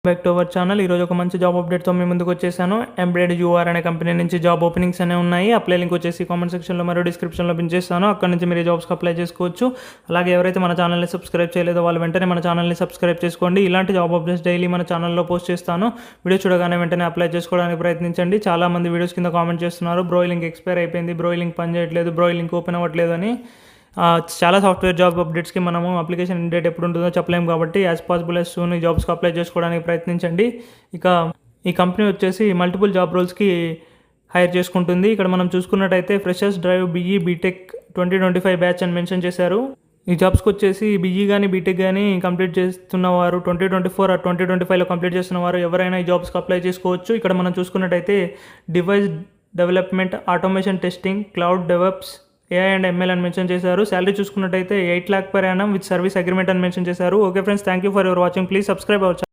Back to our channel. ఈరోజు ఒక మంచి జాబ్ అప్డేట్తో మీ ముందుకు వచ్చేసాను. ఎంబ్రాయిడ్ యూఆర్ అనే కంపెనీ నుంచి జాబ్ ఓపెనింగ్స్ అనేవి ఉన్నాయి. అప్లై లింక్ వచ్చేసి కామెంట్ సెక్షన్లో మరియు డిస్క్రిప్షన్లో పిన్ చేస్తాను. అక్కడ నుంచి మీరు జాబ్స్కి అప్లై చేసుకోవచ్చు. అలాగే ఎవరైతే మన ఛానల్ని సబ్స్క్రైబ్ చేయలేదో వాళ్ళు వెంటనే మన ఛానల్ని సబ్స్క్రైబ్ చేసుకోండి. ఇలాంటి జాబ్ అప్డేట్స్ డైలీ మన ఛానల్లో పోస్ట్ చేస్తాను. వీడియో చూడగానే వెంటనే అప్లై చేసుకోవడానికి ప్రయత్నించండి. చాలామంది వీడియోస్ కింద కామెంట్ చేస్తున్నారు, బ్రో లింక్ ఎక్స్పైర్ అయిపోయింది, బ్రో లింక్ పని చేయట్లేదు, బ్రో లింక్ ఓపెన్ అవ్వట్లేదు అని. చాలా సాఫ్ట్వేర్ జాబ్ అప్డేట్స్కి మనము అప్లికేషన్ డేట్ ఎప్పుడు ఉంటుందో చెప్పలేము, కాబట్టి యాజ్ పాసిబుల్ యాజ్ సూన్ ఈ జాబ్స్కి అప్లై చేసుకోవడానికి ప్రయత్నించండి. ఇక ఈ కంపెనీ వచ్చేసి మల్టిపుల్ జాబ్ రోల్స్కి హైర్ చేసుకుంటుంది. ఇక్కడ మనం చూసుకున్నట్టయితే freshers drive BE BTech 2025 batch అని మెన్షన్ చేశారు. ఈ జాబ్స్కి వచ్చేసి BE కానీ BTech కానీ కంప్లీట్ చేస్తున్నవారు 2024 or 2025లో కంప్లీట్ చేస్తున్నవారు ఎవరైనా ఈ జాబ్స్కి అప్లై చేసుకోవచ్చు. ఇక్కడ మనం చూసుకున్నట్టయితే device development, automation testing, cloud develops, AI and ML అని మెన్షన్ చేశారు. శాలరీ చూసుకున్నట్టయితే 8 lakh per annum with service agreement అని మెన్షన్ చేశారు. Okay friends, thank you for your watching. Please subscribe our channel.